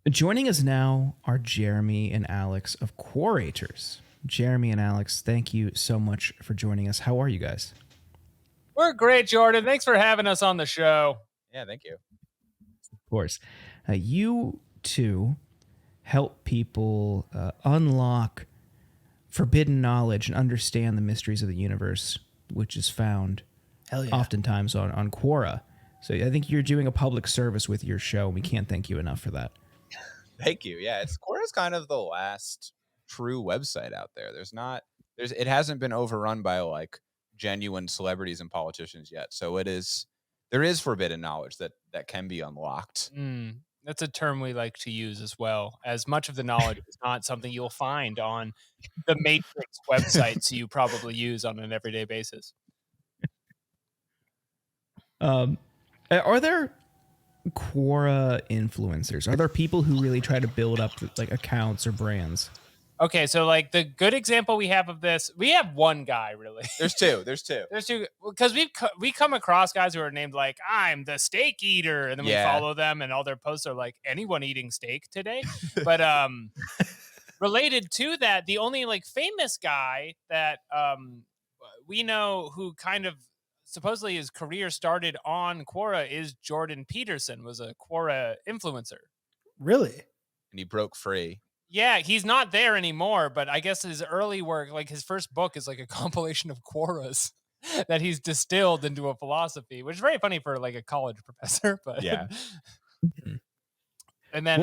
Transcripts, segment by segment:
Joining us now are Jeremy and Alex of Quarators. Jeremy and Alex, thank you so much for joining us. How are you guys? We're great, Jordan. Thanks for having us on the show. Yeah, thank you. Of course. You two help people unlock forbidden knowledge and understand the mysteries of the universe, which is found oftentimes on Quora. So I think you're doing a public service with your show, and we can't thank you enough for that. Thank you. Yeah, Quora's kind of the last true website out there. It hasn't been overrun by like genuine celebrities and politicians yet. So there is forbidden knowledge that can be unlocked. That's a term we like to use as well, as much of the knowledge is not something you'll find on the Matrix websites you probably use on an everyday basis. Are there Quora influencers? Are there people who really try to build up like accounts or brands? Okay, so like the good example we have of this, we have one guy really. There's two. Because we come across guys who are named like I'm the steak eater, and then we follow them, and all their posts are like anyone eating steak today. But related to that, the only like famous guy that we know who kind of supposedly his career started on Quora is Jordan Peterson, was a Quora influencer. Really? And he broke free. Yeah, he's not there anymore, but I guess his early work, like his first book, is like a compilation of Quoras that he's distilled into a philosophy, which is very funny for like a college professor. But yeah. And then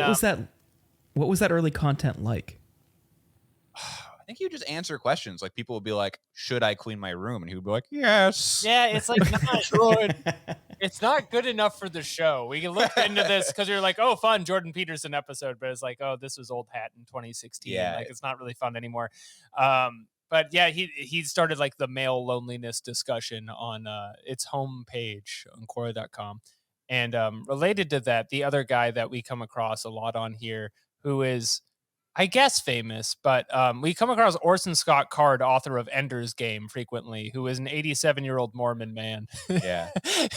what was that early content like? I think you just answer questions. Like people would be like, "Should I clean my room?" And he would be like, "Yes." Yeah, it's like not good. It's not good enough for the show. We can look into this because you're like, oh, fun Jordan Peterson episode, but it's like, oh, this was old hat in 2016. Yeah, like it's not really fun anymore. But yeah, he started like the male loneliness discussion on its homepage on Quora.com. And related to that, the other guy that we come across a lot on here, who is, I guess, famous, but we come across Orson Scott Card, author of Ender's Game, frequently, who is an 87-year-old Mormon man. Yeah.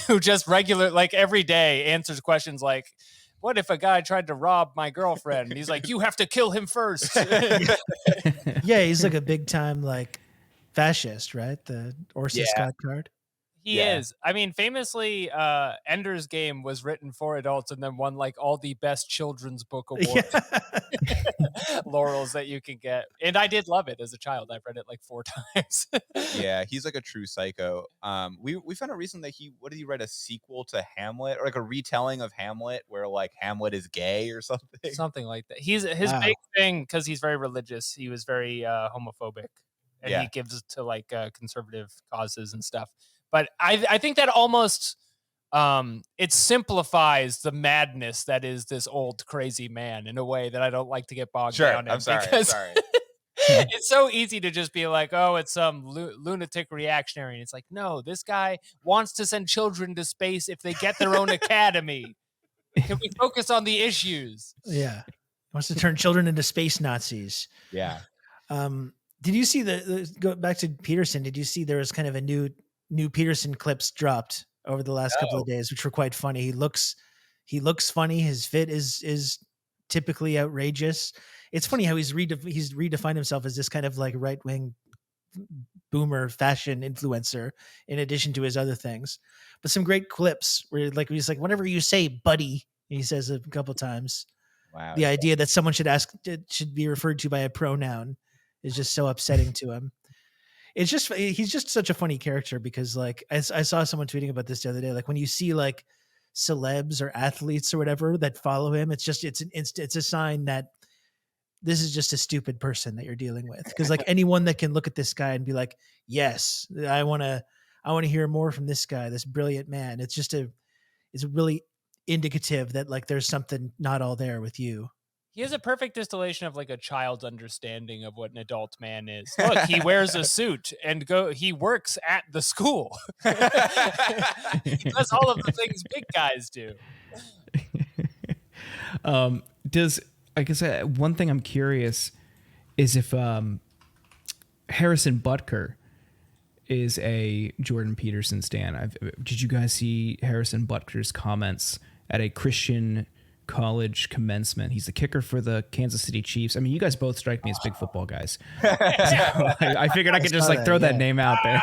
Who just like every day answers questions like, what if a guy tried to rob my girlfriend? And he's like, you have to kill him first. Yeah, he's like a big time like fascist, right? The Orson Scott Card. He is. I mean, famously, Ender's Game was written for adults and then won like all the best children's book awards laurels that you can get. And I did love it as a child. I've read it like 4 times. Yeah, he's like a true psycho. We found out recently that what did he write, a sequel to Hamlet, or like a retelling of Hamlet where like Hamlet is gay or something? Something like that. His big thing, because he's very religious, he was very homophobic. And he gives to like conservative causes and stuff. But I think that almost it simplifies the madness that is this old crazy man in a way that I don't like to get bogged down in. I'm sorry. It's so easy to just be like, oh, it's some lunatic reactionary. And it's like, no, this guy wants to send children to space if they get their own academy. Can we focus on the issues? Yeah. Wants to turn children into space Nazis. Yeah. Did you see go back to Peterson? Did you see there was kind of a new Peterson clips dropped over the last couple of days, which were quite funny. He looks funny. His fit is typically outrageous. It's funny how he's redefined himself as this kind of like right wing boomer fashion influencer in addition to his other things. But some great clips where like he's like, whatever you say, buddy, he says a couple times. Wow. The idea that someone should be referred to by a pronoun is just so upsetting to him. It's just, he's just such a funny character because like I saw someone tweeting about this the other day. Like when you see like celebs or athletes or whatever that follow him, it's a sign that this is just a stupid person that you're dealing with. Because like anyone that can look at this guy and be like, yes, I want to hear more from this guy, this brilliant man. It's really indicative that like there's something not all there with you. He has a perfect distillation of like a child's understanding of what an adult man is. Look, he wears a suit and he works at the school. He does all of the things big guys do. I guess one thing I'm curious is if Harrison Butker is a Jordan Peterson stan. Did you guys see Harrison Butker's comments at a Christian college commencement. He's the kicker for the Kansas City Chiefs. I mean, you guys both strike me as big football guys. So I figured I could just like throw that name out there.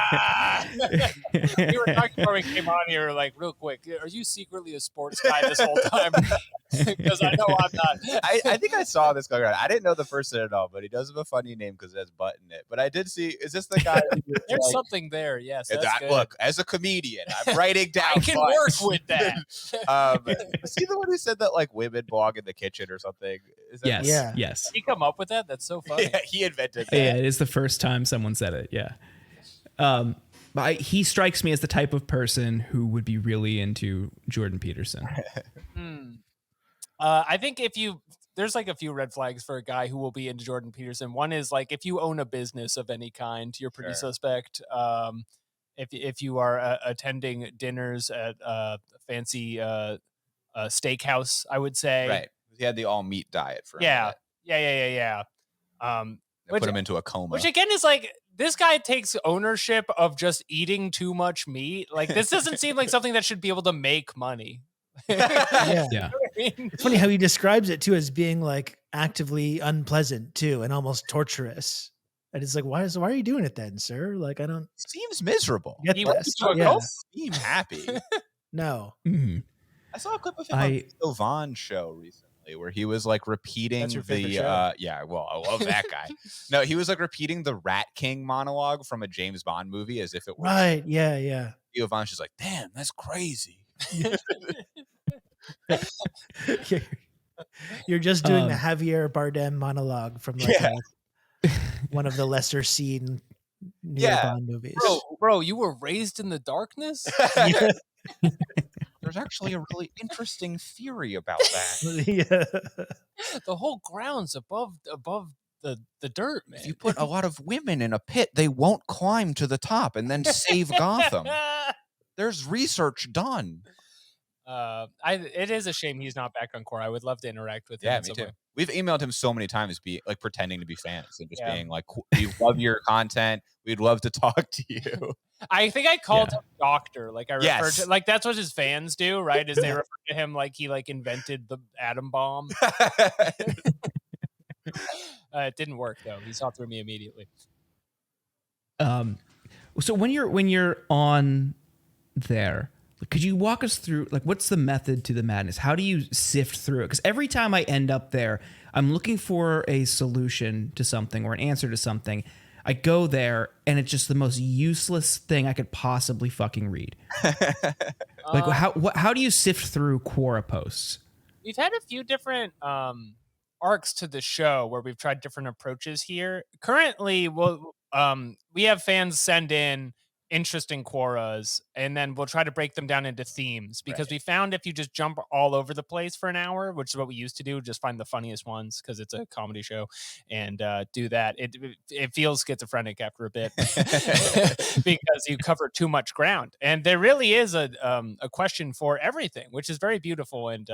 We were talking before we came on here, like real quick. Are you secretly a sports guy this whole time? Because I know I'm not. I think I saw this guy. I didn't know the person at all, but he does have a funny name because it has butt in it. But I did see, is this the guy? There's like, something there. Yes. Look, as a comedian, I'm writing down. I can work with that. Was he the one who said that like women belong in the kitchen or something? Is that Yes. Did he come up with that? That's so funny. Yeah, he invented that. Yeah, it is the first time someone said it. Yeah. But he strikes me as the type of person who would be really into Jordan Peterson. I think there's like a few red flags for a guy who will be into Jordan Peterson. One is like if you own a business of any kind, you're pretty suspect. If you are attending dinners at a fancy steakhouse, I would say. Right. He had the all meat diet for Yeah. They put him into a coma. Which again is like, this guy takes ownership of just eating too much meat. Like this doesn't seem like something that should be able to make money. Yeah. It's funny how he describes it too as being like actively unpleasant too, and almost torturous. And it's like, why are you doing it then, sir? Like, I don't. Seems miserable. He went to a cult? Seem happy. No. Mm-hmm. I saw a clip of him on the Sylvan show recently where he was like repeating That's your favorite show? Well, I love that guy. No, he was like repeating the Rat King monologue from a James Bond movie as if it was right. Yeah. Sylvan's just like, damn, that's crazy. You're just doing the Javier Bardem monologue from like one of the lesser seen Bond movies. Bro, you were raised in the darkness? There's actually a really interesting theory about that. The whole ground's above the dirt, man. If you put a lot of women in a pit, they won't climb to the top and then save Gotham. There's research done. It is a shame he's not back on Quora. I would love to interact with him. Yeah, me too. We've emailed him so many times, pretending to be fans and just being like, "We love your content. We'd love to talk to you." I think I called him Doctor. Like I referred to, like that's what his fans do, right? Is they refer to him like he like invented the atom bomb. It didn't work though. He saw through me immediately. So when you're on there, could you walk us through, like, what's the method to the madness? How do you sift through it? Because every time I end up there, I'm looking for a solution to something or an answer to something. I go there, and it's just the most useless thing I could possibly fucking read. Like, how do you sift through Quora posts? We've had a few different arcs to the show where we've tried different approaches here. Currently, we have fans send in interesting Quoras, and then we'll try to break them down into themes, because we found if you just jump all over the place for an hour, which is what we used to do, just find the funniest ones because it's a comedy show, and do that, it feels schizophrenic after a bit because you cover too much ground, and there really is a question for everything, which is very beautiful and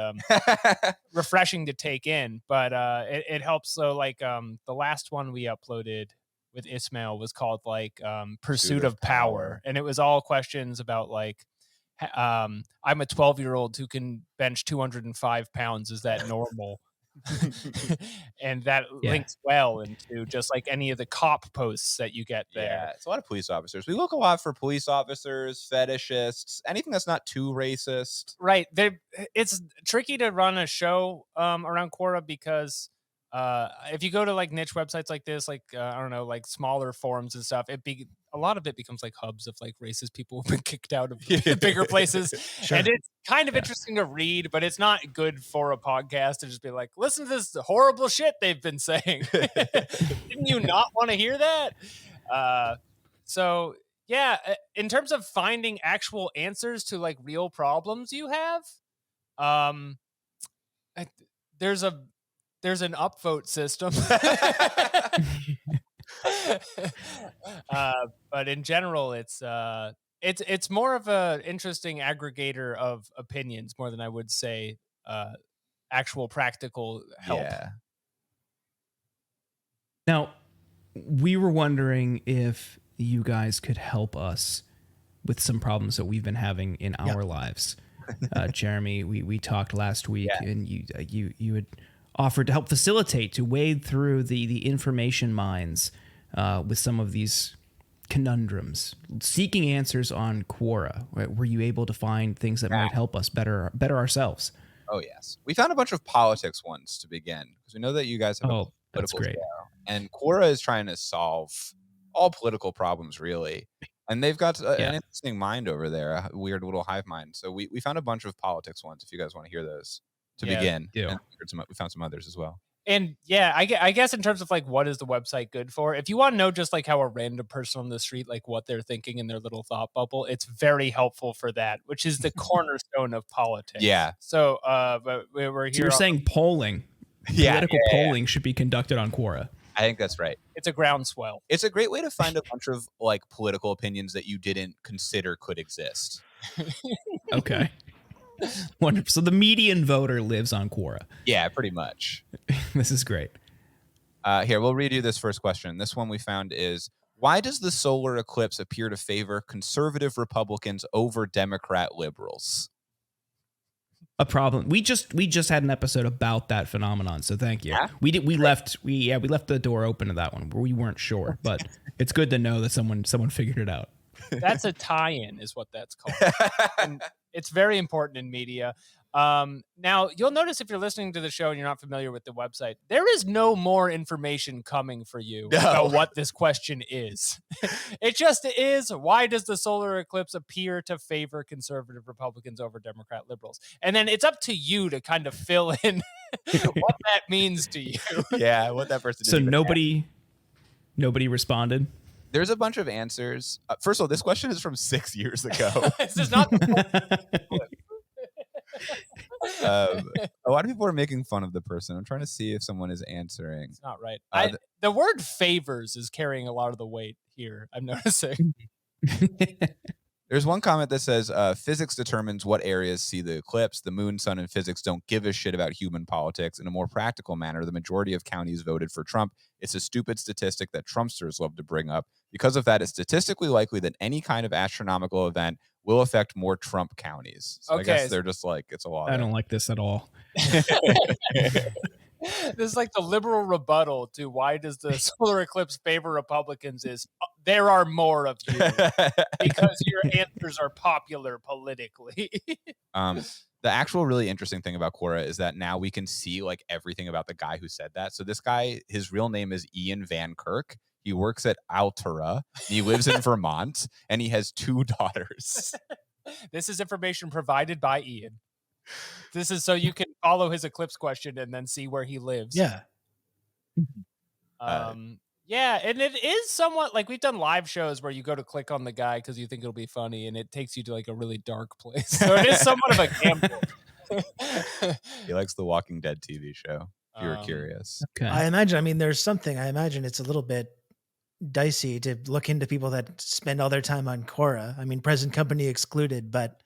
refreshing to take in, but it helps. So like the last one we uploaded with Ismail was called like Pursuit of Power. And it was all questions about like, I'm a 12-year-old who can bench 205 pounds. Is that normal? And that links well into just like any of the cop posts that you get there. Yeah, it's a lot of police officers. We look a lot for police officers, fetishists, anything that's not too racist. Right. It's tricky to run a show around Quora because if you go to like niche websites like this, like I don't know, like smaller forums and stuff, a lot of it becomes like hubs of like racist people who've been kicked out of bigger places. Sure. And it's kind of interesting to read, but it's not good for a podcast to just be like, listen to this horrible shit they've been saying. Didn't you not want to hear that? So yeah, in terms of finding actual answers to like real problems you have, there's an upvote system. But in general, it's more of an interesting aggregator of opinions more than I would say actual practical help. Yeah. Now, we were wondering if you guys could help us with some problems that we've been having in our lives. Jeremy. We talked last week, Yeah. and you had offered to help facilitate, to wade through the information mines with some of these conundrums, seeking answers on Quora. Were you able to find things that might help us better ourselves? Oh, yes. We found a bunch of politics ones to begin, because we know that you guys have a That's political great. show. And Quora is trying to solve all political problems, really. And they've got an interesting mind over there, a weird little hive mind. So we found a bunch of politics ones, if you guys want to hear those to begin. And we found some others as well. And yeah, I guess in terms of like, what is the website good for? If you want to know just like how a random person on the street, like what they're thinking in their little thought bubble, it's very helpful for that, which is the cornerstone of politics. Yeah. So, but we're here. So you're saying polling, political polling should be conducted on Quora. I think that's right. It's a groundswell. It's a great way to find a bunch of like political opinions that you didn't consider could exist. Okay. Wonderful. So the median voter lives on Quora. Yeah, pretty much. This is great. Here, we'll read you this first question. This one we found is, why does the solar eclipse appear to favor conservative Republicans over Democrat liberals? A problem. We just had an episode about that phenomenon, so thank you. Yeah? We left the door open to that one where we weren't sure, but it's good to know that someone figured it out. That's a tie-in, is what that's called. And it's very important in media. Now, you'll notice if you're listening to the show and you're not familiar with the website, there is no more information coming for you about what this question is. It just is, why does the solar eclipse appear to favor conservative Republicans over Democrat liberals? And then it's up to you to kind of fill in what that means to you. Yeah, what that person did. So nobody responded? There's a bunch of answers. First of all, this question is from 6 years ago. This is not a lot of people are making fun of the person. I'm trying to see if someone is answering. It's not right. The word favors is carrying a lot of the weight here, I'm noticing. There's one comment that says, physics determines what areas see the eclipse. The moon, sun, and physics don't give a shit about human politics. In a more practical manner, the majority of counties voted for Trump. It's a stupid statistic that Trumpsters love to bring up. Because of that, it's statistically likely that any kind of astronomical event will affect more Trump counties. So I guess they're just like, it's a lot. I don't like this at all. This is like the liberal rebuttal to why does the solar eclipse favor Republicans is there are more of you because your answers are popular politically. The actual really interesting thing about Quora is that now we can see like everything about the guy who said that. So this guy, his real name is Ian Van Kirk. He works at Altura. He lives in Vermont, and he has 2 daughters. This is information provided by Ian. This is so you can follow his eclipse question and then see where he lives. Yeah. Yeah, and it is somewhat like we've done live shows where you go to click on the guy because you think it'll be funny, and it takes you to like a really dark place. So it is somewhat of a gamble. He likes the Walking Dead TV show, if you were curious. Okay. I imagine it's a little bit dicey to look into people that spend all their time on Quora. I mean, present company excluded, but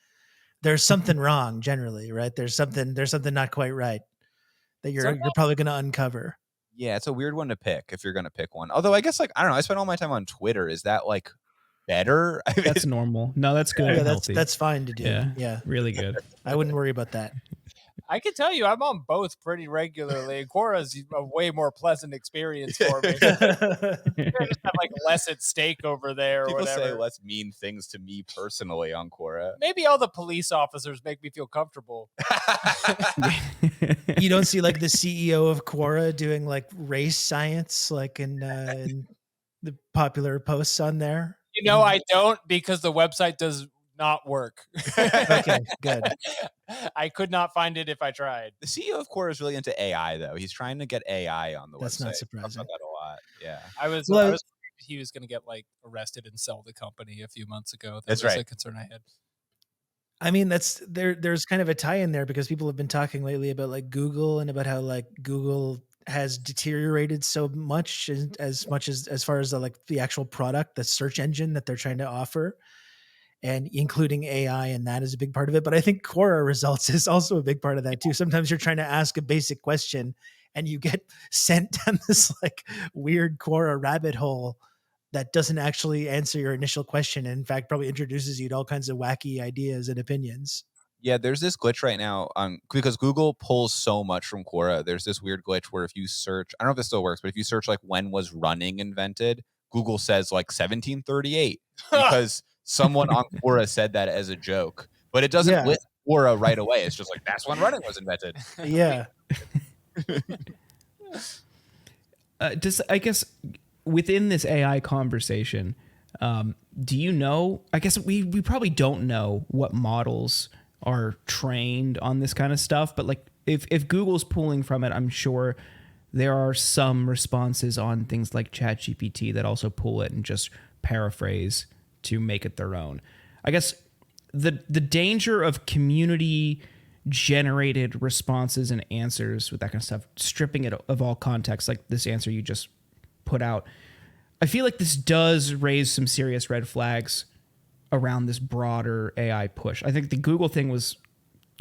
there's something wrong generally, right? There's something not quite right that you're probably going to uncover. Yeah, it's a weird one to pick if you're going to pick one. Although I guess, like, I don't know, I spend all my time on Twitter. Is that like better? I mean, that's normal. No, that's good. Yeah, that's fine to do. Yeah. Really good. I wouldn't worry about that. I can tell you I'm on both pretty regularly. And Quora's a way more pleasant experience for me. I just have like less at stake over there or people whatever. say less mean things to me personally on Quora. Maybe all the police officers make me feel comfortable. You don't see like the CEO of Quora doing like race science like in the popular posts on there? You know, I don't, because the website does not work. Okay, good. I could not find it if I tried. The CEO of Quora is really into AI, though. He's trying to get AI on the website. That's not surprising. Talk about that a lot. Yeah. I was worried he was going to get like arrested and sell the company a few months ago. That was a concern I had. I mean, there's kind of a tie in there because people have been talking lately about like Google and about how like Google has deteriorated so much as far as the actual product, the search engine that they're trying to offer, and including AI, and that is a big part of it. But I think Quora results is also a big part of that too. Sometimes you're trying to ask a basic question and you get sent down this like weird Quora rabbit hole that doesn't actually answer your initial question, and in fact probably introduces you to all kinds of wacky ideas and opinions. Yeah, there's this glitch right now because Google pulls so much from Quora. There's this weird glitch where if you search, I don't know if this still works, but if you search like when was running invented, Google says like 1738 because someone on Quora said that as a joke, but it doesn't Yeah. list Quora right away. It's just like that's when running was invented. Yeah. I guess within this AI conversation, do you know? I guess we probably don't know what models are trained on this kind of stuff, but like if Google's pulling from it, I'm sure there are some responses on things like ChatGPT that also pull it and just paraphrase to make it their own. I guess the danger of community generated responses and answers with that kind of stuff, stripping it of all context, like this answer you just put out, I feel like this does raise some serious red flags around this broader AI push. I think the Google thing was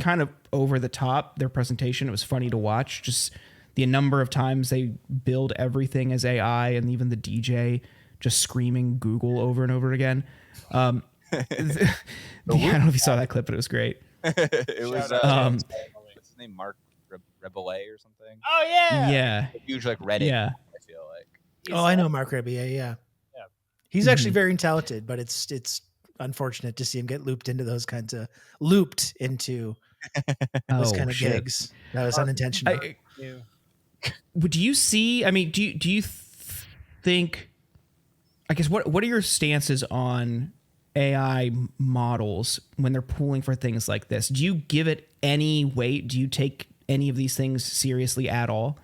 kind of over the top, their presentation. It was funny to watch, just the number of times they build everything as AI, and even the DJ just screaming Google over and over again. I don't know if you saw that clip, but it was great. It was what's his name, Mark Rebellet or something. Oh yeah, Yeah, A huge like Reddit. yeah. I feel like. I know Mark Rebier. Yeah. He's actually very talented, but it's unfortunate to see him get looped into those kinds of gigs. That was unintentional. Do you see? I mean, do you think? I guess what are your stances on AI models when they're pooling for things like this? Do you give it any weight? Do you take any of these things seriously at all?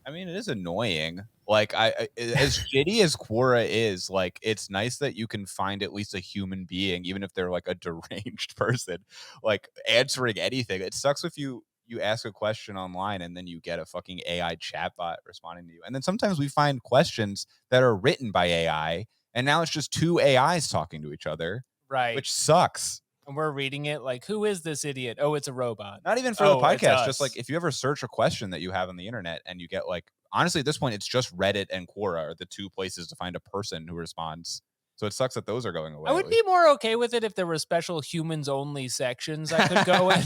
I mean, it is annoying. Like, I as shitty as Quora is, like, it's nice that you can find at least a human being, even if they're like a deranged person, like answering anything. It sucks if you ask a question online and then you get a fucking AI chatbot responding to you. And then sometimes we find questions that are written by AI, and now it's just two AIs talking to each other, right? Which sucks. And we're reading it like, who is this idiot? Oh, it's a robot. Not even for the podcast, just like if you ever search a question that you have on the internet and you get like, honestly, at this point, it's just Reddit and Quora are the two places to find a person who responds. So it sucks that those are going away. I would be more okay with it if there were special humans only sections I could go in,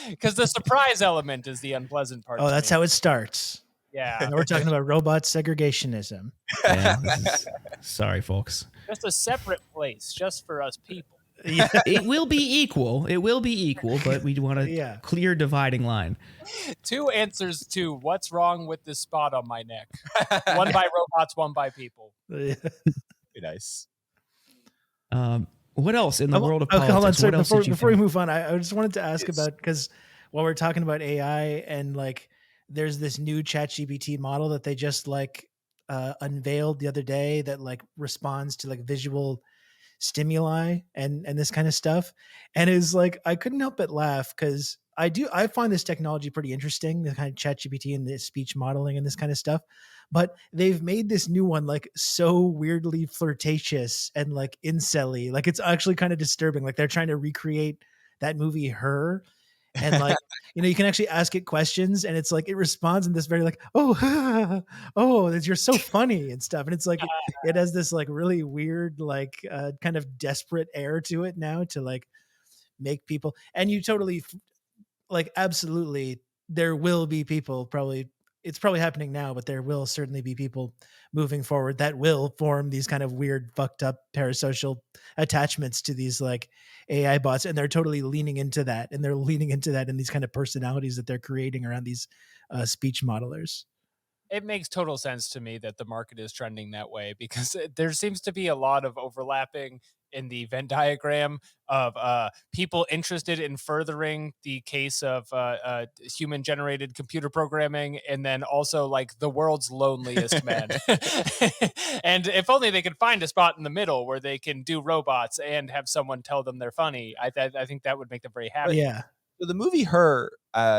because the surprise element is the unpleasant part. Oh, that's how it starts. Yeah. And we're talking about robot segregationism. Yeah, sorry, folks. Just a separate place just for us people. Yeah. It will be equal. It will be equal, but we want a clear dividing line. Two answers to what's wrong with this spot on my neck. One by robots, one by people. Be nice. What else in the world of politics? Hold on, sorry, before we move on, I just wanted to ask about, because while we're talking about AI and like there's this new ChatGPT model that they just like unveiled the other day that like responds to like visual stimuli and this kind of stuff, and is like, I couldn't help but laugh because I find this technology pretty interesting, the kind of ChatGPT and the speech modeling and this kind of stuff. But they've made this new one like so weirdly flirtatious and like incel-y. Like it's actually kind of disturbing. Like they're trying to recreate that movie Her. And like, you can actually ask it questions and it's like, it responds in this very like, you're so funny and stuff. And it's like, it has this like really weird, like kind of desperate air to it now to like make people, and you totally like, absolutely, there will be people it's probably happening now, but there will certainly be people moving forward that will form these kind of weird, fucked up parasocial attachments to these like AI bots. And they're totally leaning into that. And they're leaning into that in these kind of personalities that they're creating around these speech modelers. It makes total sense to me that the market is trending that way, because there seems to be a lot of overlapping in the Venn diagram of people interested in furthering the case of human-generated computer programming, and then also like the world's loneliest men. And if only they could find a spot in the middle where they can do robots and have someone tell them they're funny, I think that would make them very happy. Yeah. So the movie Her,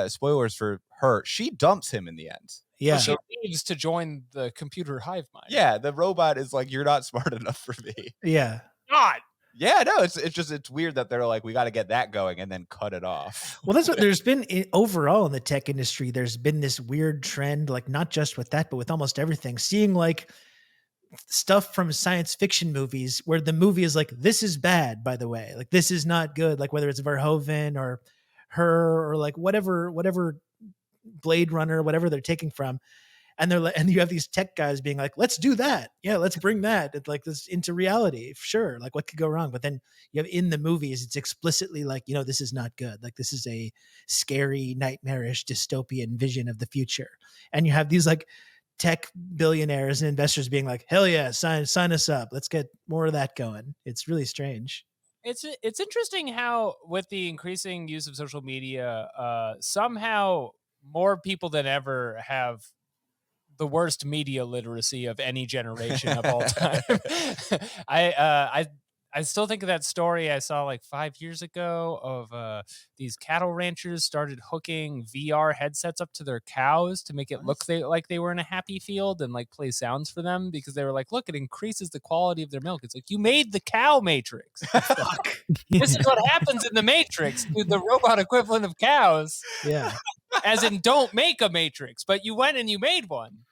spoilers for Her, she dumps him in the end. Yeah. So she leaves to join the computer hive mind. Yeah, the robot is like, you're not smart enough for me. Yeah. God. Yeah, no, it's weird that they're like, we got to get that going and then cut it off. Well, that's what there's been overall in the tech industry. There's been this weird trend, like not just with that, but with almost everything, seeing like stuff from science fiction movies where the movie is like, this is bad, by the way, like this is not good, like whether it's Verhoeven or Her or like whatever Blade Runner, whatever they're taking from, and they're like, and you have these tech guys being like, let's do that, yeah, let's bring that like this into reality, sure, like what could go wrong? But then you have in the movies, it's explicitly like, this is not good, like this is a scary, nightmarish, dystopian vision of the future, and you have these like tech billionaires and investors being like, hell yeah, sign us up, let's get more of that going. It's really strange. It's interesting how with the increasing use of social media, somehow more people than ever have the worst media literacy of any generation of all time. I still think of that story I saw like 5 years ago of these cattle ranchers started hooking VR headsets up to their cows to make it look like they were in a happy field and like play sounds for them, because they were like, look, it increases the quality of their milk. It's like, you made the cow Matrix. Fuck. This is what happens in the Matrix to the robot equivalent of cows. Yeah. As in, don't make a Matrix, but you went and you made one.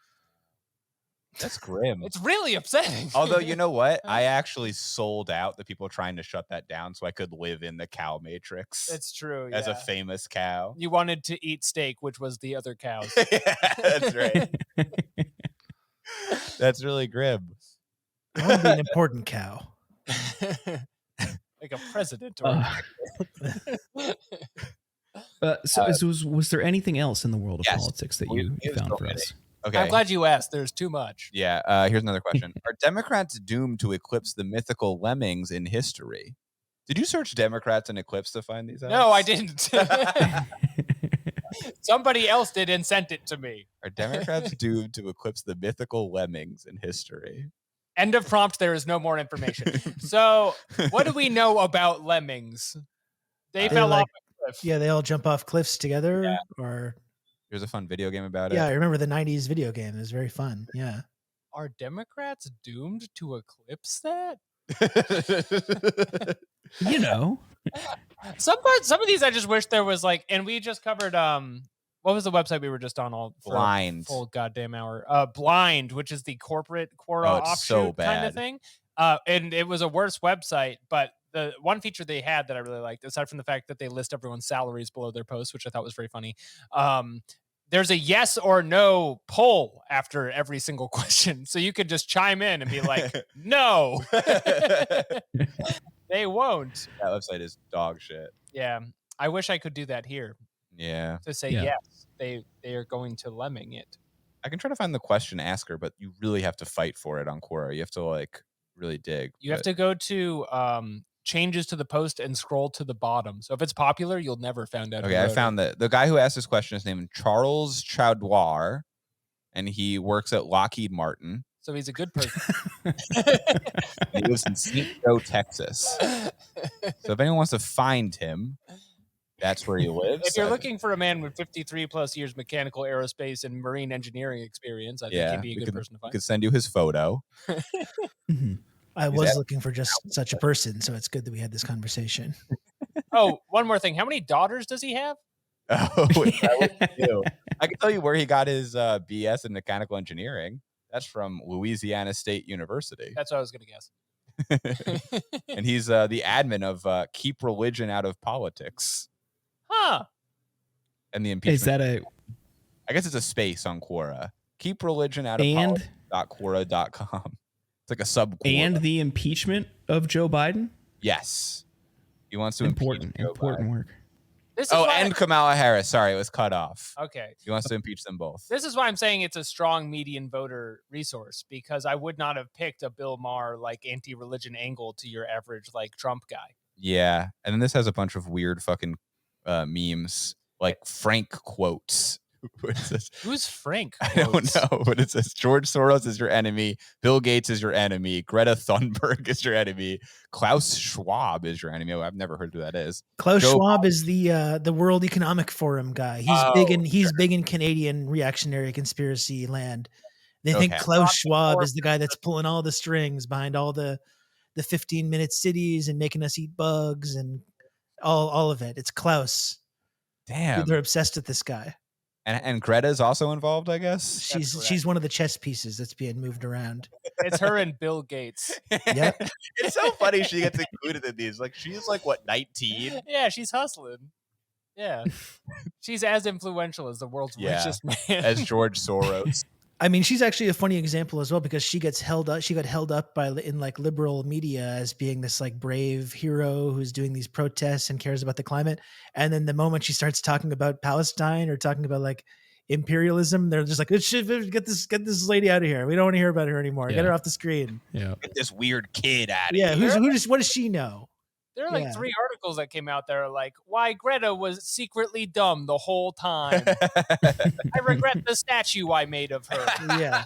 That's grim. It's really upsetting. Although, you know what? I actually sold out the people trying to shut that down so I could live in the cow Matrix. It's true. As a famous cow. You wanted to eat steak, which was the other cows. Yeah, that's right. That's really grim. I want to be an important cow. Like a president. Or was there anything else in the world of politics that you found for us? Okay. I'm glad you asked. There's too much. Yeah. Here's another question. Are Democrats doomed to eclipse the mythical lemmings in history? Did you search Democrats and eclipse to find these out? No, I didn't. Somebody else did and sent it to me. Are Democrats doomed to eclipse the mythical lemmings in history? End of prompt. There is no more information. So what do we know about lemmings? They fell off a cliff. Yeah, they all jump off cliffs together or... There's a fun video game about it. Yeah, I remember the 90s video game. It was very fun. Yeah. Are Democrats doomed to eclipse that? Some of these I just wish there was like, and we just covered what was the website we were just on all for Blind. Full goddamn hour. Blind, which is the corporate Quora offshoot kind of thing. And it was a worse website, but the one feature they had that I really liked, aside from the fact that they list everyone's salaries below their posts, which I thought was very funny, there's a yes or no poll after every single question. So you could just chime in and be like, no. They won't. That website is dog shit. Yeah. I wish I could do that here. Yeah. To say yes, they are going to lemming it. I can try to find the question asker, but you really have to fight for it on Quora. You have to like really dig. You have to go to changes to the post and scroll to the bottom. So if it's popular, you'll never find out. Okay, I found that the guy who asked this question is named Charles Chaudoir, and he works at Lockheed Martin. So he's a good person. He lives in St. Joe, Texas. So if anyone wants to find him, that's where he lives. If you're looking for a man with 53 plus years mechanical, aerospace, and marine engineering experience, I think he'd be a good person to find. We could send you his photo. I was looking for just such a person, so it's good that we had this conversation. Oh, one more thing. How many daughters does he have? Oh, I can tell you where he got his BS in mechanical engineering. That's from Louisiana State University. That's what I was going to guess. And he's the admin of Keep Religion Out of Politics. Huh. And the impeachment. Is that I guess it's a space on Quora. Keep Religion Out of Politics.Quora.com. It's like a sub. And the impeachment of Joe Biden? Yes. He wants to important work. And Kamala Harris. Sorry, it was cut off. Okay. He wants to impeach them both. This is why I'm saying it's a strong median voter resource, because I would not have picked a Bill Maher like anti-religion angle to your average like Trump guy. Yeah. And then this has a bunch of weird fucking memes, like Frank quotes. Who's Frank? I don't know, but it says George Soros is your enemy, Bill Gates is your enemy, Greta Thunberg is your enemy, Klaus Schwab is your enemy. Oh, I've never heard who that is. Klaus Schwab is the World Economic Forum guy. He's big in Canadian reactionary conspiracy land. They think Klaus Schwab is the guy that's pulling all the strings behind all the 15-minute cities and making us eat bugs and all of it. It's Klaus. Damn. They're obsessed with this guy. And Greta's also involved, I guess. She's one of the chess pieces that's being moved around. It's her and Bill Gates. Yep. It's so funny she gets included in these. Like, she's like, what, 19? Yeah, she's hustling. Yeah. She's as influential as the world's richest man. As George Soros. I mean, she's actually a funny example as well because she got held up in like liberal media as being this like brave hero who's doing these protests and cares about the climate. And then the moment she starts talking about Palestine or talking about like imperialism, they're just like, get this lady out of here. We don't want to hear about her anymore. Yeah. Get her off the screen. Yeah. Get this weird kid out of Yeah. here. What does she know? There are like 3 articles that came out there like why Greta was secretly dumb the whole time. I regret the statue I made of her. Yeah.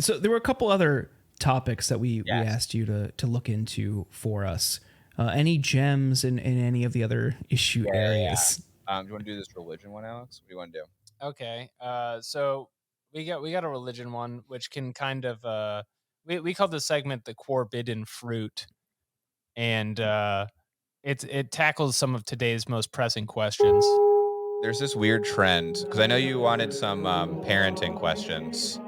So there were a couple other topics that we asked you to look into for us. Any gems in any of the other issue areas? Do you want to do this religion one, Alex? What do you want to do? Okay. So we got a religion one, which can kind of we call this segment the Forbidden Fruit, and it tackles some of today's most pressing questions. There's this weird trend because I know you wanted some parenting questions,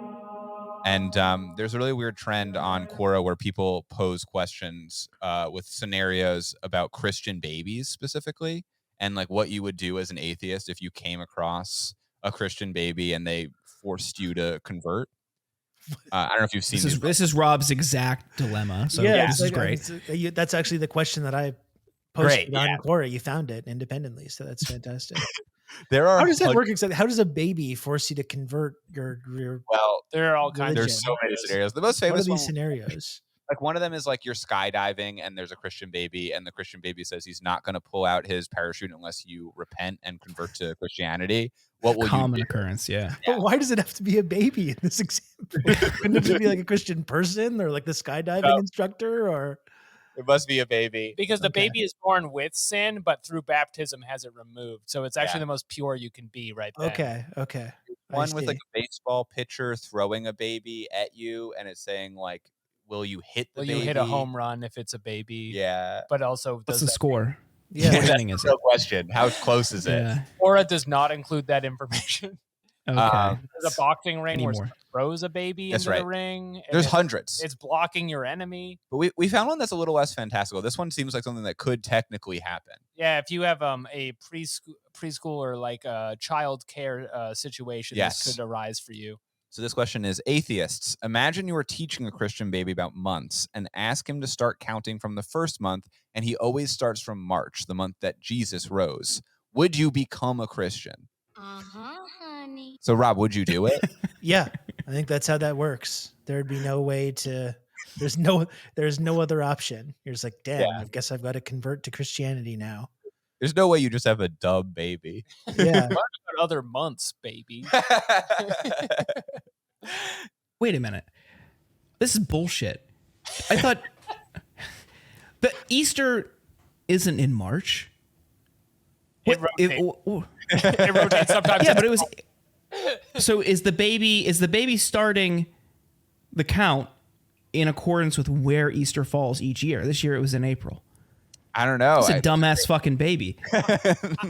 and there's a really weird trend on Quora where people pose questions with scenarios about Christian babies specifically, and like what you would do as an atheist if you came across a Christian baby and they forced you to convert. I don't know if you've seen this is Rob's exact dilemma. So this is great. That's actually the question that I posted on Quora. You found it independently, so that's fantastic. How does that work exactly? How does a baby force you to convert your Well, there are all kinds. There's so many scenarios. The most famous what are these scenarios? Like one of them is like you're skydiving and there's a Christian baby and the Christian baby says he's not going to pull out his parachute unless you repent and convert to Christianity. What will common you do? occurrence? Yeah. But why does it have to be a baby in this example? Couldn't it just be like a Christian person or like the skydiving instructor or? It must be a baby. Because the baby is born with sin, but through baptism has it removed. So it's actually the most pure you can be right then. Okay. One with like a baseball pitcher throwing a baby at you and it's saying like, will you hit the baby? Will you hit a home run if it's a baby? Yeah. But also, what's the score? Yeah. What inning is it? No question. How close is it? Quora does not include that information. Okay. There's a boxing ring where someone throws a baby into the ring. There's hundreds. It's blocking your enemy. But we found one that's a little less fantastical. This one seems like something that could technically happen. Yeah, if you have a preschool or like a child care situation, this could arise for you. So this question is, atheists, imagine you are teaching a Christian baby about months and ask him to start counting from the first month, and he always starts from March, the month that Jesus rose. Would you become a Christian? Honey. So, Rob, would you do it? Yeah, I think that's how that works. There'd be no way to. There's no other option. You're just like, damn, I guess I've got to convert to Christianity now. There's no way you just have a dub baby. Yeah. Other months, baby. Wait a minute. This is bullshit. I thought the Easter isn't in March. It rotates sometimes. Yeah, but it was. So is the baby starting the count in accordance with where Easter falls each year? This year it was in April. I don't know. It's a dumbass fucking baby.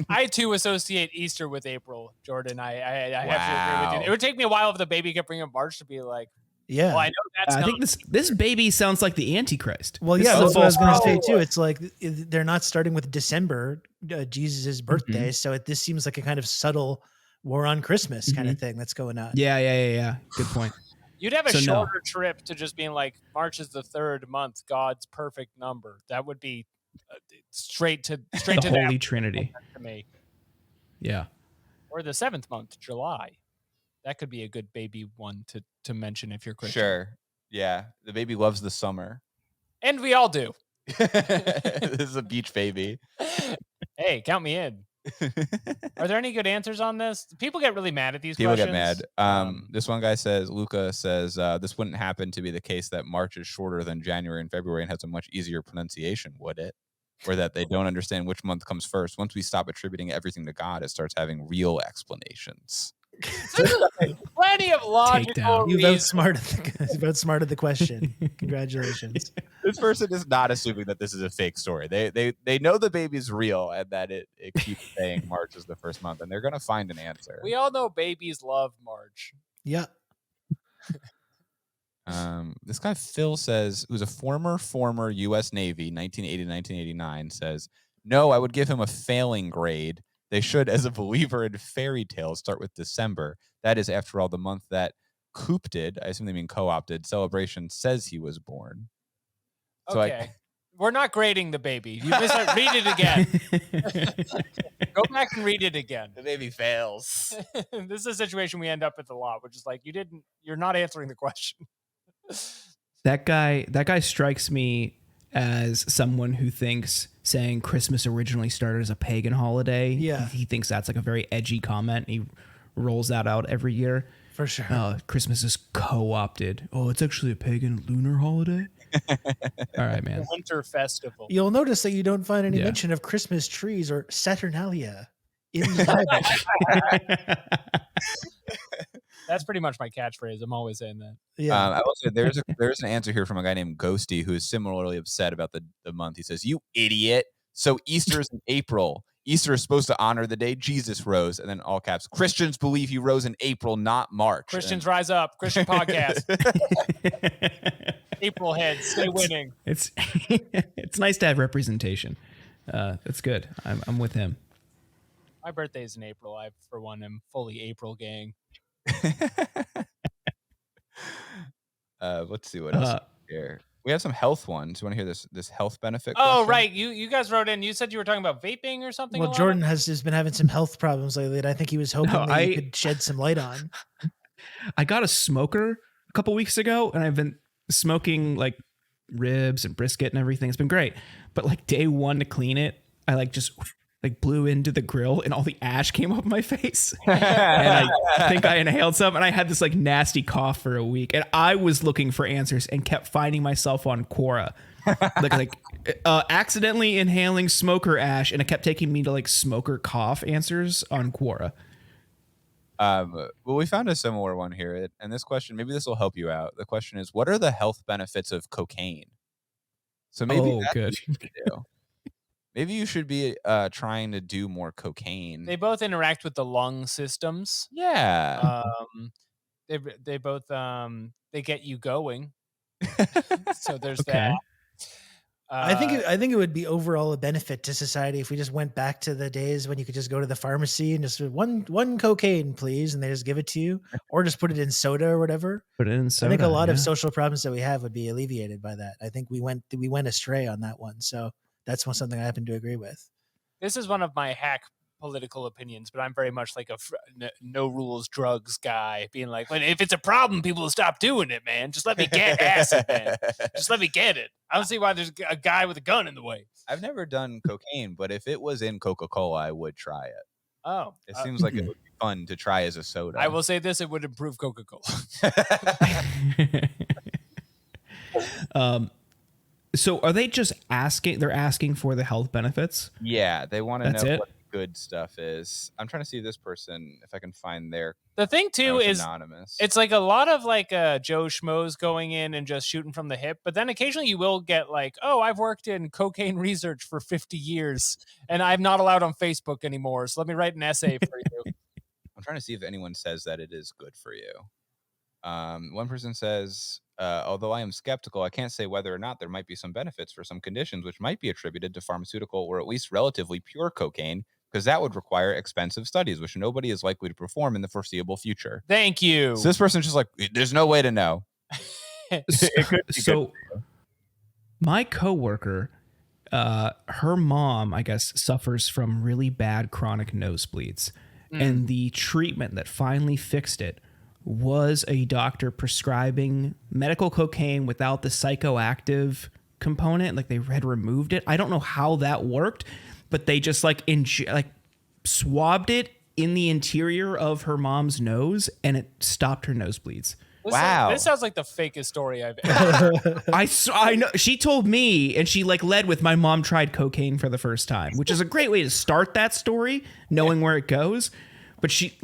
I too associate Easter with April, Jordan. I have to agree with you. It would take me a while if the baby kept bringing March to be like, yeah. Well, I know that's. I think this baby sounds like the Antichrist. Well, yeah, that's what I was going to say too. It's like they're not starting with December, Jesus' birthday, so this seems like a kind of subtle war on Christmas kind of thing that's going on. Yeah. Good point. You'd have a shorter trip to just being like, March is the third month, God's perfect number. That would be straight to the Holy Trinity to me. Yeah. Or the 7th month, July. That could be a good baby one to mention if you're Christian. Sure. Yeah. The baby loves the summer. And we all do. This is a beach baby. Hey, count me in. Are there any good answers on this? People get really mad at these questions. People get mad. This one guy says, Luca says, this wouldn't happen to be the case that March is shorter than January and February and has a much easier pronunciation, would it? Or that they don't understand which month comes first. Once we stop attributing everything to God, it starts having real explanations. Plenty of logical You've outsmarted the question. Congratulations. This This person is not assuming that this is a fake story. They know the baby's real and that it keeps saying March is the first month, and they're gonna find an answer. We all know babies love March. Yeah. This guy Phil says, who's a former U.S. Navy, 1980 to 1989, says, no, I would give him a failing grade. They should, as a believer in fairy tales, start with December. That is, after all, the month that coopted, I assume they mean co-opted, celebration says he was born. So okay. We're not grading the baby. You missed it. Read it again. Go back and read it again. The baby fails. This is a situation we end up with a lot, which is like you're not answering the question. That guy strikes me as someone who thinks saying Christmas originally started as a pagan holiday. Yeah. He thinks that's like a very edgy comment. He rolls that out every year. For sure. Christmas is co-opted. Oh, it's actually a pagan lunar holiday. All right, man. Winter festival. You'll notice that you don't find any mention of Christmas trees or Saturnalia in the Bible. That's pretty much my catchphrase. I'm always saying that. Yeah. I will say there's an answer here from a guy named Ghosty who is similarly upset about the month. He says, "You idiot! So Easter is in April. Easter is supposed to honor the day Jesus rose." And then all caps, Christians believe he rose in April, not March. Christians rise up. Christian podcast. April heads, stay winning. It's nice to have representation. It's good. I'm with him. My birthday is in April. I, for one, am fully April gang. Let's see what else here. We have some health ones. You want to hear this health benefit? Oh, question? right. You guys wrote in. You said you were talking about vaping or something. Well, Jordan has just been having some health problems lately that I think he was hoping that you could shed some light on. I got a smoker a couple weeks ago, and I've been smoking like ribs and brisket and everything. It's been great. But like day one to clean it, I just blew into the grill and all the ash came up my face. And I think I inhaled some, and I had this like nasty cough for a week. And I was looking for answers and kept finding myself on Quora, accidentally inhaling smoker ash, and it kept taking me to like smoker cough answers on Quora. Well, we found a similar one here, and this question, maybe this will help you out. The question is, what are the health benefits of cocaine? So maybe that's good. what you should do. Maybe you should be trying to do more cocaine. They both interact with the lung systems. Yeah. They both they get you going. So there's Okay. that. I think it would be overall a benefit to society if we just went back to the days when you could just go to the pharmacy and just one cocaine, please, and they just give it to you, or just put it in soda or whatever. Put it in soda. I think a lot of social problems that we have would be alleviated by that. I think we went astray on that one, so that's something I happen to agree with. This is one of my hack political opinions, but I'm very much like a no rules drugs guy, being like, "But if it's a problem, people will stop doing it, man. Just let me get acid, man. Just let me get it. I don't see why there's a guy with a gun in the way." I've never done cocaine, but if it was in Coca-Cola, I would try it. Oh, It seems like it would be fun to try as a soda. I will say this: it would improve Coca-Cola. So are they just asking? They're asking for the health benefits? Yeah, they want to That's know it? what the good stuff is. I'm trying to see this person, if I can find their The thing too is, anonymous. it's like a lot of like Joe Schmoes going in and just shooting from the hip, but then occasionally you will get like, "Oh, I've worked in cocaine research for 50 years and I'm not allowed on Facebook anymore, so let me write an essay for you." I'm trying to see if anyone says that it is good for you. One person says, although I am skeptical, I can't say whether or not there might be some benefits for some conditions which might be attributed to pharmaceutical or at least relatively pure cocaine, because that would require expensive studies, which nobody is likely to perform in the foreseeable future. Thank you. So this person's just like, there's no way to know. So my coworker, her mom, I guess, suffers from really bad chronic nosebleeds. And the treatment that finally fixed it was a doctor prescribing medical cocaine without the psychoactive component. Like they had removed it. I don't know how that worked, but they just swabbed it in the interior of her mom's nose, and it stopped her nosebleeds. This sounds like the fakest story I've ever. I know. She told me, and she led with, "My mom tried cocaine for the first time," which is a great way to start that story, knowing where it goes. But she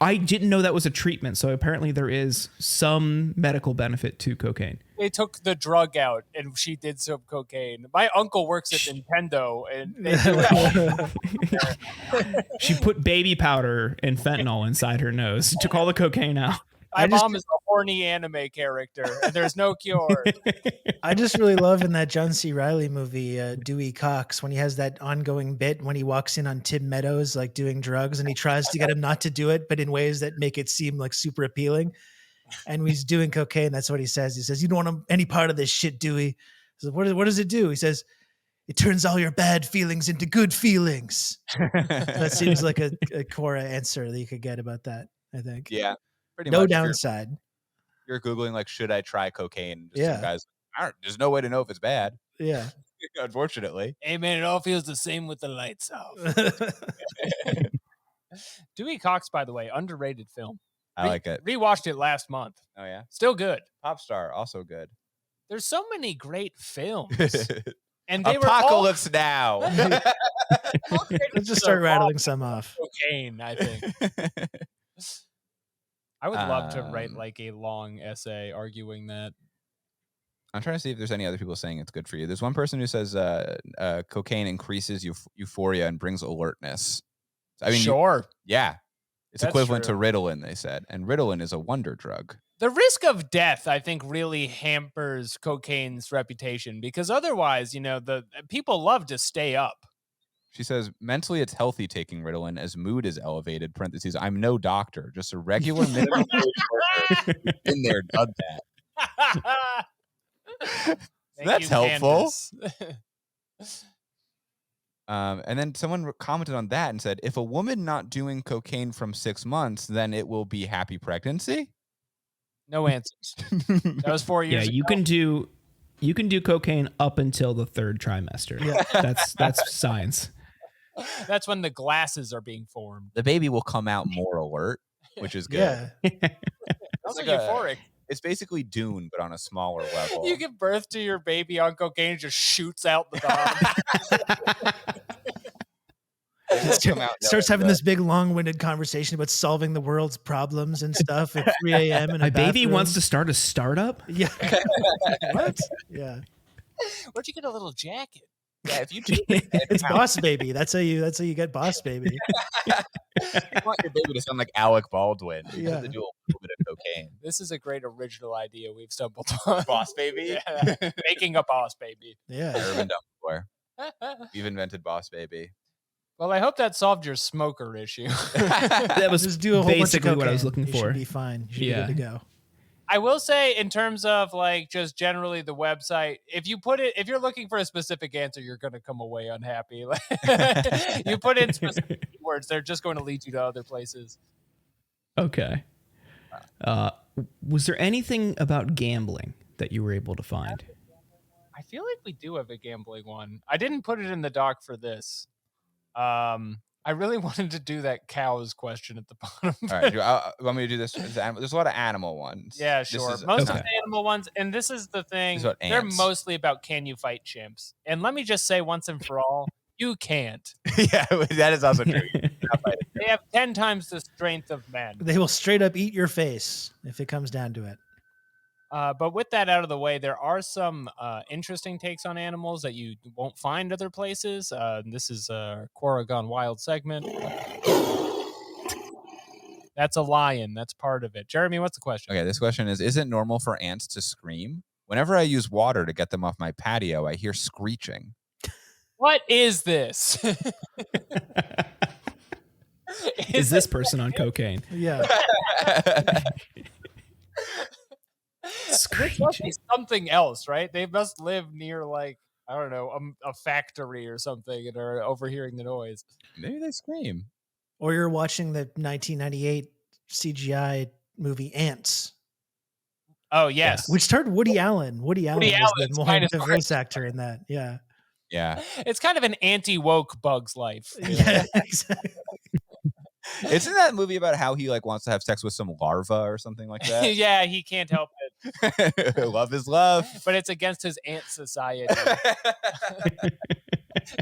I didn't know that was a treatment. So apparently there is some medical benefit to cocaine. They took the drug out and she did some cocaine. My uncle works at Nintendo and they do it. She put baby powder and fentanyl inside her nose. Took all the cocaine out. My mom is a horny anime character and there's no cure. I just really love in that John C. Reilly movie, Dewey Cox, when he has that ongoing bit when he walks in on Tim Meadows, like doing drugs, and he tries to get him not to do it, but in ways that make it seem like super appealing. And when he's doing cocaine, that's what he says. He says, "You don't want any part of this shit, Dewey." So what does it do? He says, "It turns all your bad feelings into good feelings." So that seems like a Quora answer that you could get about that, I think. Yeah. Pretty No much. downside. You're Googling, like, should I try cocaine? Yeah. Some guys, there's no way to know if it's bad. Yeah. Unfortunately. Hey man, it all feels the same with the lights off. Dewey Cox, by the way, underrated film. I like it. Rewatched it last month. Oh, yeah? Still good. Pop Star, also good. There's so many great films. And they Apocalypse Now. Let's just start rattling some off. Cocaine, I think. I would love to write like a long essay arguing that. I'm trying to see if there's any other people saying it's good for you. There's one person who says cocaine increases euphoria and brings alertness. I mean, sure. Yeah. It's That's equivalent true. to Ritalin, they said. And Ritalin is a wonder drug. The risk of death, I think, really hampers cocaine's reputation because otherwise, the people love to stay up. She says, mentally it's healthy taking Ritalin as mood is elevated. Parentheses, I'm no doctor, just a regular minimum wage worker in there done that. That's helpful. And then someone commented on that and said, if a woman not doing cocaine from 6 months, then it will be happy pregnancy? No answers. That was 4 years ago. You can do cocaine up until the 3rd trimester. Yeah. That's science. That's when the glasses are being formed. The baby will come out more alert, which is good. Yeah. That's like euphoric. It's basically Dune, but on a smaller level. You give birth to your baby on cocaine, just shoots out the dog. Starts having this big, long-winded conversation about solving the world's problems and stuff at 3 a.m. in a My baby bathroom. wants to start a startup? Yeah. What? Yeah. Where'd you get a little jacket? Yeah, if you It's Boss Baby. That's how you get Boss Baby. You want your baby to sound like Alec Baldwin. You Yeah. have to do a little bit of cocaine. This is a great original idea we've stumbled on. Boss Baby? Yeah. Making a Boss Baby. Yeah. Urban Dumbledore. We've invented Boss Baby. Well, I hope that solved your smoker issue. That was Just do a whole basically bunch of what I was cocaine. looking You for. should be fine. You should be good to go. I will say, in terms of like just generally the website, if you're looking for a specific answer, you're going to come away unhappy. You put in specific words, they're just going to lead you to other places. Okay. Was there anything about gambling that you were able to find? I feel like we do have a gambling one. I didn't put it in the doc for this. I really wanted to do that cows question at the bottom. All right. You want me to do this? There's a lot of animal ones. Yeah, This sure. is- Most of okay. the animal ones, and this is the thing, This is about they're ants. mostly about can you fight chimps? And let me just say once and for all, you can't. Yeah, that is also true. They have 10 times the strength of men. They will straight up eat your face if it comes down to it. But with that out of the way, there are some interesting takes on animals that you won't find other places. This is a Quora Gone Wild segment. That's a lion. That's part of it. Jeremy, what's the question? Okay, this question is it normal for ants to scream? Whenever I use water to get them off my patio, I hear screeching. What is this? Is this person on cocaine? Yeah. This must be something else, right? They must live near, like, I don't know, a factory or something and are overhearing the noise. Maybe they scream. Or you're watching the 1998 CGI movie Ants, Oh, yes. which starred Woody Allen. Woody Allen was Allen's the kind of voice actor in that. Yeah. Yeah. It's kind of an anti-woke Bug's Life. Yeah, exactly. Isn't that movie about how he wants to have sex with some larva or something like that? Yeah, he can't help it. Love is love. But it's against his ant society.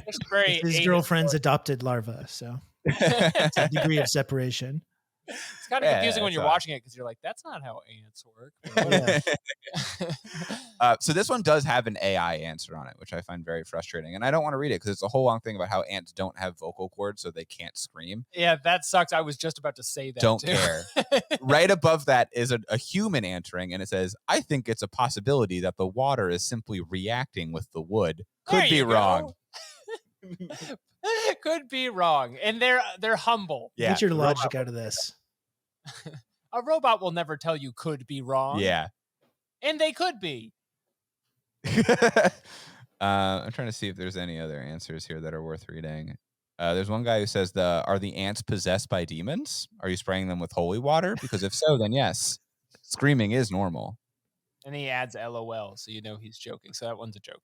It's very His girlfriend's adopted larva, so it's a degree of separation. It's kind of confusing when you're watching it because you're like, that's not how ants work. So this one does have an AI answer on it, which I find very frustrating. And I don't want to read it because it's a whole long thing about how ants don't have vocal cords, so they can't scream. Yeah, that sucks. I was just about to say that. Don't care. Right above that is a human answering, and it says, I think it's a possibility that the water is simply reacting with the wood. Could be wrong. Could be wrong. And they're humble. Yeah. Get your logic out of this. A robot will never tell you could be wrong. Yeah. And they could be. I'm trying to see if there's any other answers here that are worth reading. There's one guy who says, are the ants possessed by demons? Are you spraying them with holy water? Because if so, then yes. Screaming is normal. And he adds LOL, so you know he's joking. So that one's a joke.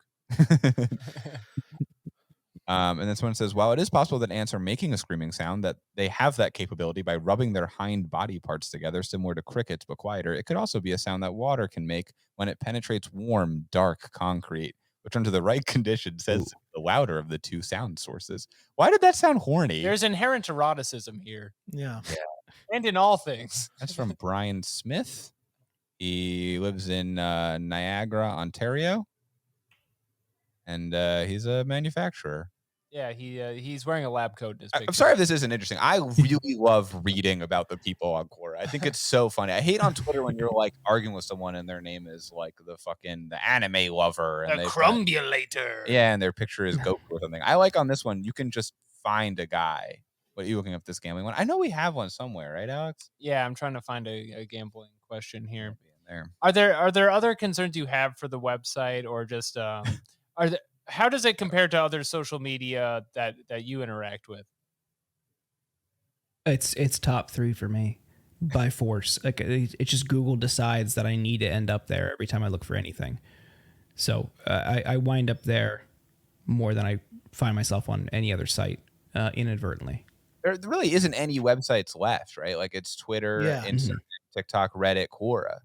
And this one says, while it is possible that ants are making a screaming sound, that they have that capability by rubbing their hind body parts together, similar to crickets, but quieter, it could also be a sound that water can make when it penetrates warm, dark concrete, which under the right conditions says the louder of the two sound sources. Why did that sound horny? There's inherent eroticism here. Yeah. And in all things. That's from Brian Smith. He lives in Niagara, Ontario. And he's a manufacturer. Yeah, he's wearing a lab coat in his picture. I'm sorry if this isn't interesting. I really love reading about the people on Quora. I think it's so funny. I hate on Twitter when you're like arguing with someone and their name is like the anime lover. And the crumbulator. Yeah, and their picture is Goku or something. I like on this one, you can just find a guy. What are you looking up this gambling one? I know we have one somewhere, right, Alex? Yeah, I'm trying to find a gambling question here. There. Are there other concerns you have for the website, or just how does it compare to other social media that you interact with? It's top 3 for me by force. Like it's just Google decides that I need to end up there every time I look for anything. So I wind up there more than I find myself on any other site inadvertently. There really isn't any websites left, right? Like it's Twitter, Instagram, TikTok, Reddit, Quora.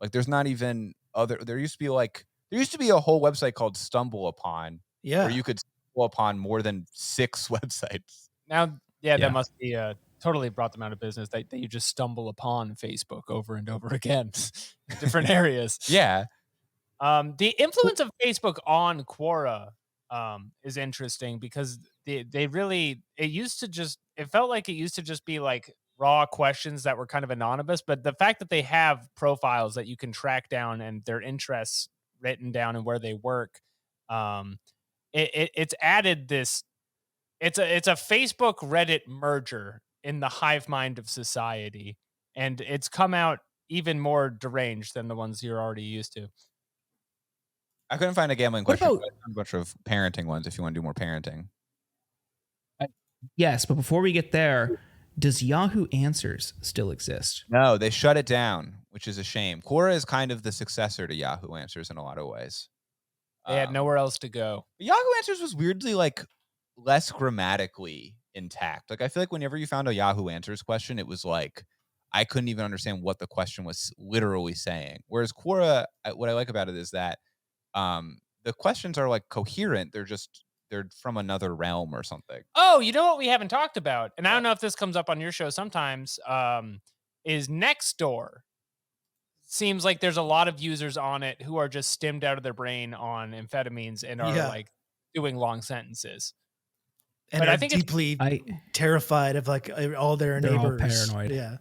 Like there's not even other. There used to be a whole website called Stumble Upon, where you could stumble upon more than 6 websites. Now, that must be totally brought them out of business. That you just stumble upon Facebook over and over again in different areas. Yeah. The influence of Facebook on Quora is interesting because it felt like it used to just be like raw questions that were kind of anonymous, but the fact that they have profiles that you can track down and their interests written down and where they work, it's added this. It's a Facebook Reddit merger in the hive mind of society, and it's come out even more deranged than the ones you're already used to. I couldn't find a gambling question. But I found a bunch of parenting ones if you want to do more parenting. Yes, but before we get there, does Yahoo Answers still exist? No, they shut it down, which is a shame. Quora is kind of the successor to Yahoo Answers in a lot of ways. They had nowhere else to go. Yahoo Answers was weirdly like less grammatically intact. Like I feel like whenever you found a Yahoo Answers question, it was like I couldn't even understand what the question was literally saying. Whereas Quora, what I like about it is that the questions are like coherent. They're from another realm or something. Oh, you know what we haven't talked about, and I don't know if this comes up on your show sometimes, is Nextdoor. Seems like there's a lot of users on it who are just stimmed out of their brain on amphetamines and are like doing long sentences. And but I I think deeply terrified of like all their they're neighbors. All paranoid.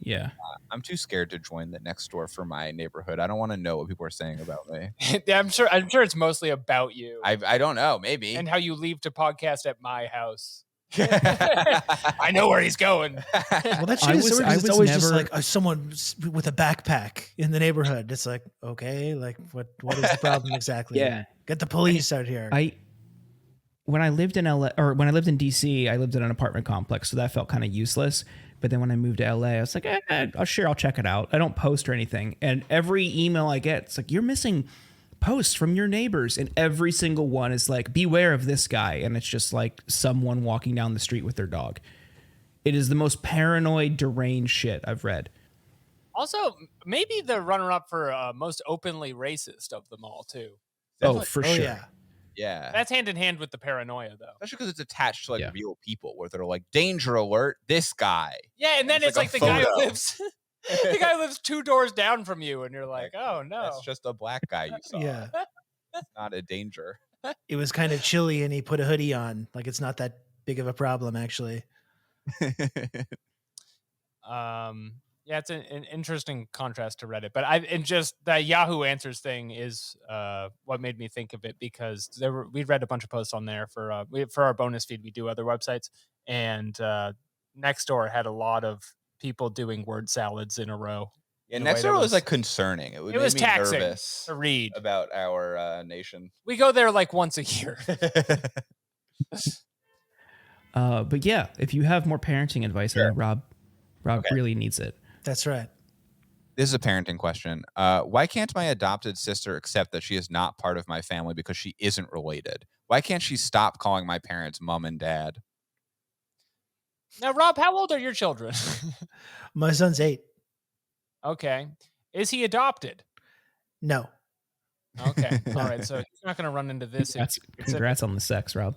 Yeah. I'm too scared to join the Nextdoor for my neighborhood. I don't want to know what people are saying about me. I'm sure it's mostly about you. I don't know, maybe. And how you leave to podcast at my house. I know where he's going. Well, that shit is it's always just like someone with a backpack in the neighborhood. It's like, okay, like what is the problem exactly? Yeah. Get the police out here. When I lived in LA, or when I lived in DC, I lived in an apartment complex, so that felt kind of useless. But then when I moved to LA, I was like, I'll check it out. I don't post or anything. And every email I get, it's like, you're missing posts from your neighbors. And every single one is like, beware of this guy. And it's just like someone walking down the street with their dog. It is the most paranoid, deranged shit I've read. Also, maybe the runner-up for most openly racist of them all, too. Oh, for sure. Yeah. That's hand in hand with the paranoia, though. Especially because it's attached to like Yeah. real people where they're like, danger alert, this guy. Yeah, and then it's like a the guy who photo. lives the guy who lives 2 doors down from you, and you're like, oh no. That's just a black guy you saw. Yeah. It's not a danger. It was kind of chilly and he put a hoodie on. Like it's not that big of a problem, actually. Yeah, it's an interesting contrast to Reddit, but and just the Yahoo Answers thing is what made me think of it, because we read a bunch of posts on there for our bonus feed. We do other websites, and Nextdoor had a lot of people doing word salads in a row. Yeah, Nextdoor was like concerning. It was me taxing nervous to read about our nation. We go there like once a year. But yeah, if you have more parenting advice, I know Rob really needs it. That's right. This is a parenting question. Why can't my adopted sister accept that she is not part of my family because she isn't related? Why can't she stop calling my parents mom and dad? Now, Rob, how old are your children? My son's 8. Okay. Is he adopted? No. Okay. All right. So he's not going to run into this. Congrats on the sex, Rob.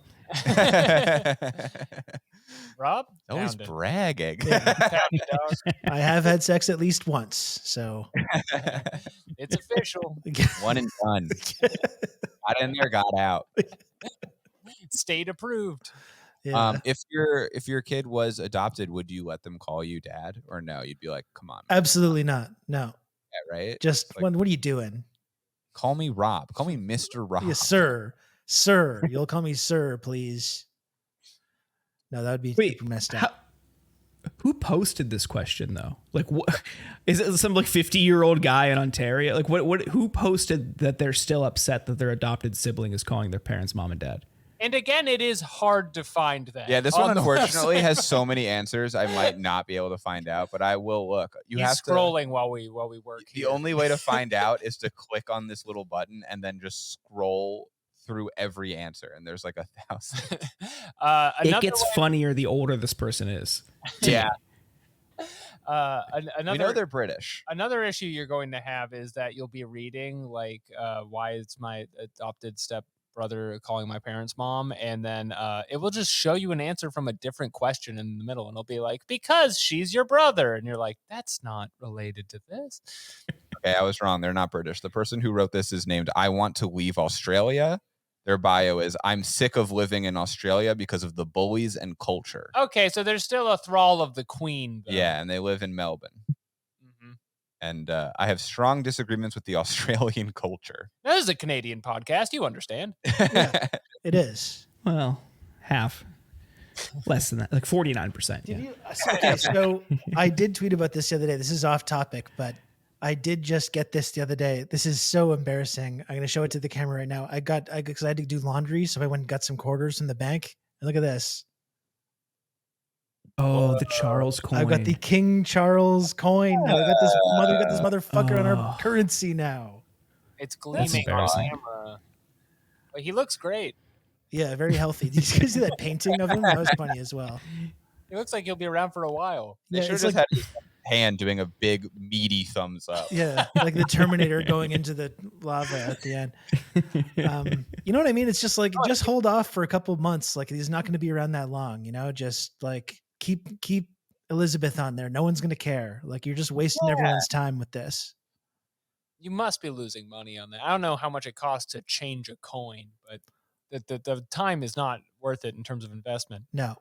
Rob? Always bragging. I have had sex at least once, so it's official. One and done. Got in there, got out. State approved. Yeah. If your kid was adopted, would you let them call you dad, or no? You'd be like, come on. Absolutely not. No. Yeah, right? Just like, what are you doing? Call me Rob. Call me Mr. Rob. Yes, sir. Sir. You'll call me sir, please. No, that would be super messed up. Who posted this question though? Like, what is it? Some like 50-year-old guy in Ontario? Like, what? Who posted that they're still upset that their adopted sibling is calling their parents mom and dad? And again, it is hard to find that. Yeah, this one unfortunately has so many answers. I might not be able to find out, but I will look. He's scrolling while we work. The only way to find out is to click on this little button and then just scroll through every answer, and there's like 1,000. It gets funnier the older this person is. Yeah. We know they're British. Another issue you're going to have is that you'll be reading like, why is my adopted stepbrother calling my parents mom, and then it will just show you an answer from a different question in the middle, and it'll be like, because she's your brother, and you're like, that's not related to this. Okay, I was wrong. They're not British. The person who wrote this is named I Want to Leave Australia. Their bio is, I'm sick of living in Australia because of the bullies and culture. Okay, so there's still a thrall of the Queen, though. Yeah, and they live in Melbourne. Mm-hmm. And I have strong disagreements with the Australian culture. Now, this is a Canadian podcast. You understand. Yeah, it is. Well, half. Less than that. Like 49%. Yeah. Okay, so I did tweet about this the other day. This is off topic, but I did just get this the other day. This is so embarrassing. I'm going to show it to the camera right now. Because I had to do laundry, so I went and got some quarters from the bank. And look at this. Oh, the Charles coin. I've got the King Charles coin. Now we got this motherfucker on our currency now. It's gleaming on camera. But he looks great. Yeah, very healthy. Did you guys see that painting of him? That was funny as well. He looks like he'll be around for a while. They should have just had his hand doing a big meaty thumbs up. Yeah, like the Terminator going into the lava at the end. You know what I mean? It's just like, just hold off for a couple of months. Like, he's not going to be around that long, you know? Just like keep Elizabeth on there. No one's going to care. Like, you're just wasting everyone's time with this. You must be losing money on that. I don't know how much it costs to change a coin, but the time is not worth it in terms of investment. No.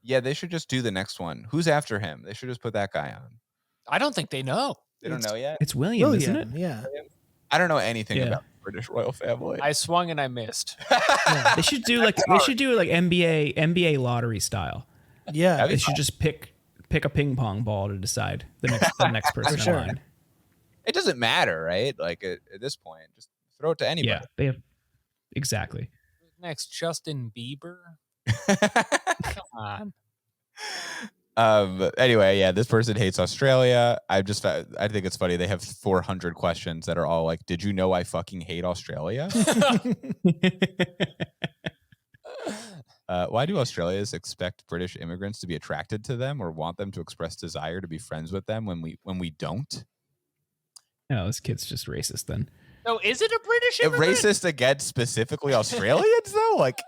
Yeah, they should just do the next one. Who's after him? They should just put that guy on. I don't think they know. They don't know yet? It's William, isn't it? Yeah. I don't know anything about the British royal family. I swung and I missed. Yeah. They should do like NBA lottery style. Yeah. They should just pick a ping pong ball to decide the next person in line. It doesn't matter, right? Like at this point, just throw it to anybody. Yeah, they have exactly. Next, Justin Bieber. Come on. Anyway, yeah, this person hates Australia. I think it's funny. They have 400 questions that are all like, did you know I fucking hate Australia? Why do Australians expect British immigrants to be attracted to them or want them to express desire to be friends with them when we don't? No, this kid's just racist then. So is it a British If immigrant? racist against specifically Australians though, like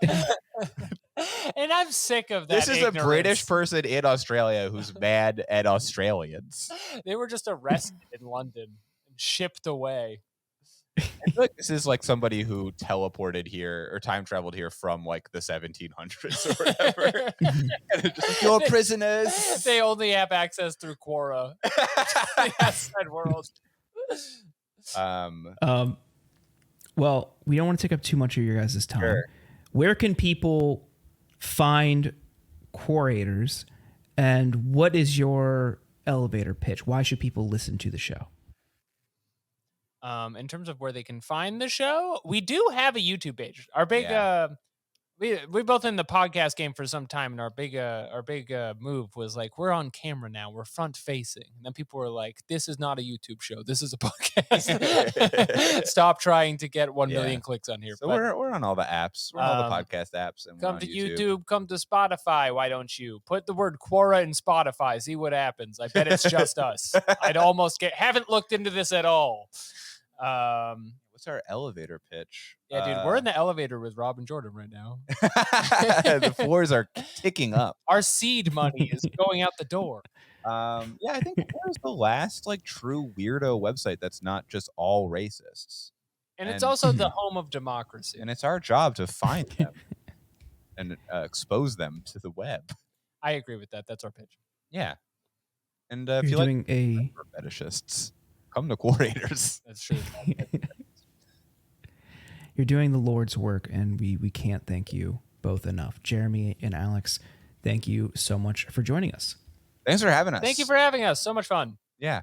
And I'm sick of that. this is a British ignorance. person in Australia who's mad at Australians. They were just arrested in London and shipped away. I feel like this is like somebody who teleported here or time traveled here from like the 1700s or whatever. And it's just like, you're prisoners. They only have access through Quora. The outside world. Well, we don't want to take up too much of your guys' time. Sure. Where can people find Quorators, and what is your elevator pitch? Why should people listen to the show? In terms of where they can find the show, we do have a YouTube page. Our big we both in the podcast game for some time, and our big move was like, we're on camera now, we're front facing, and then people were like, this is not a YouTube show, this is a podcast. Stop trying to get 1 million clicks on here. So But we're on all the apps. We're on all the podcast apps. And come we're to on YouTube, come to Spotify. Why don't you put the word Quora in Spotify? See what happens. I bet it's just us. I'd almost haven't looked into this at all. What's our elevator pitch? Yeah, dude, we're in the elevator with Rob and Jordan right now. The floors are ticking up. Our seed money is going out the door. I think Quora's the last like true weirdo website that's not just all racists. And it's also the home of democracy. And it's our job to find them and expose them to the web. I agree with that. That's our pitch. Yeah. And if you You're like doing fetishists, come to Quorators. That's true. You're doing the Lord's work, and we can't thank you both enough. Jeremy and Alex, thank you so much for joining us. Thanks for having us. Thank you for having us. So much fun. Yeah.